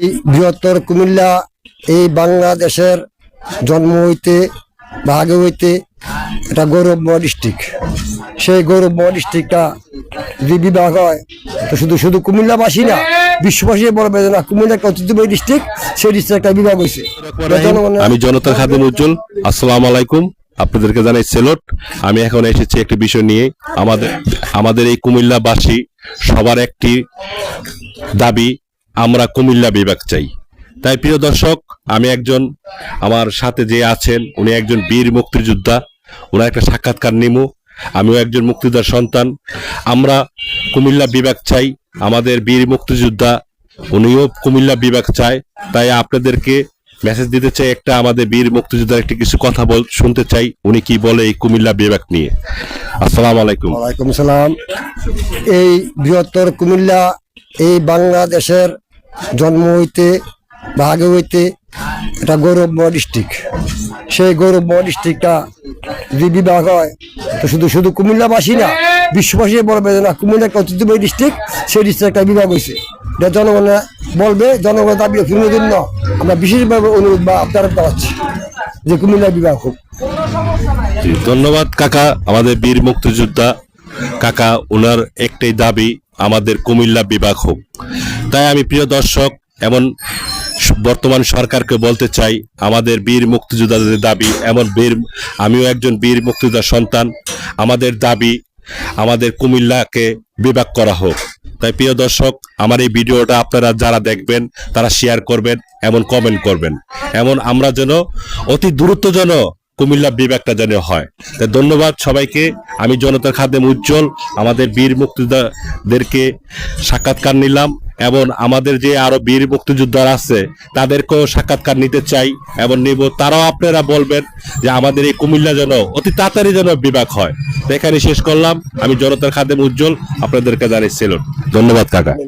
এই বৃহত্তর কুমিল্লা এই বাংলাদেশের জন্ম হইতে বা আগে হইতে এটা গৌরবময় ডিস্ট্রিক্ট। সেই গৌরবময় ডিস্ট্রিক্টটা যদি বিভাগ হয় তো শুধু শুধু কুমিল্লাবাসী না, বিশ্ববাসী বলবে না কুমিল্লা একটা ঐতিহ্যবাহী ডিস্ট্রিক্ট, সেই ডিস্ট্রিক্ট একটা বিভাগ হয়েছে। আমি জনতার খাদেম উজ্জ্বল, আসসালামু আলাইকুম। আপনাদেরকে জানাই সেলট। আমি এখন এসেছি একটি বিষয় নিয়ে। আমাদের এই কুমিল্লাবাসী সবার একটি দাবি, আমরা কুমিল্লা বিভাগ চাই। তাই প্রিয় দর্শক, আমি একজন, আমার সাথে যে আছেন উনি একজন বীর মুক্তিযোদ্ধা, ওনার একটা সাক্ষাৎকার নিমু। আমিও একজন মুক্তিযোদ্ধার সন্তান। আমরা কুমিল্লা বিভাগ চাই, আমাদের বীর মুক্তিযোদ্ধা উনিও কুমিল্লা বিভাগ চায়। তাই আপনাদেরকে মেসেজ দিতে চাই একটা, আমাদের বীর মুক্তিযোদ্ধার একটি কিছু কথা শুনতে চাই, উনি কি বলে এই কুমিল্লা বিভাগ নিয়ে। আসসালামু আলাইকুম। ওয়ালাইকুম সালাম। এই বৃহত্তর কুমিল্লা এই বাংলাদেশের জন্ম হইতে বা আগে হইতে এটা গৌরবময় ডিস্ট্রিক্ট। সেই গৌরবময় ডিস্ট্রিক্টটা যদি বিভাগ হয় তো শুধু শুধু কুমিল্লাবাসী না, বিশ্ববাসী বলবে না কুমিল্লা একটা ঐতিহ্যবাহী ডিস্ট্রিক্ট, সেই ডিস্ট্রিক্ট একটা বিভাগ হয়েছে। এটা জনগণে বলবে, জনগণের দাবি অক্ষুণ্ণের জন্য আমরা বিশেষভাবে অনুরোধ বা আপনারা পাচ্ছি যে কুমিল্লা বিভাগ হোক। ধন্যবাদ কাকা, আমাদের বীর মুক্তিযোদ্ধা কাকা, ওনার একটাই দাবি আমাদের কুমিল্লা বিভাগ হোক। তাই আমি প্রিয় দর্শক এমন বর্তমান সরকারকে বলতে চাই, আমাদের বীর মুক্তিযোদ্ধাদের দাবি এমন আমিও একজন বীর মুক্তিযোদ্ধার সন্তান, আমাদের দাবি আমাদের কুমিল্লাকে বিভাগ করা হোক। তাই প্রিয় দর্শক, আমার এই ভিডিওটা আপনারা যারা দেখবেন তারা শেয়ার করবেন, এমন কমেন্ট করবেন, এমন আমরা যেন অতি দ্রুত যেন কুমিল্লা বিভাগটা যেন হয়। তাই ধন্যবাদ সবাইকে। আমি জনতার খাদেম উজ্জ্বল, আমাদের বীর মুক্তিযোদ্ধাদেরকে সাক্ষাৎকার নিলাম এবং আমাদের যে আরো বীর মুক্তিযোদ্ধারা আছে তাদেরকেও সাক্ষাৎকার নিতে চাই এবং নিব। তারাও আপনারা বলবেন যে আমাদের এই কুমিল্লা যেন অতি তাড়াতাড়ি যেন বিভাগ হয়। তো এখানে শেষ করলাম। আমি জনতার খাদেম উজ্জ্বল, আপনাদেরকে জানাই সেলুট। ধন্যবাদ কাকা।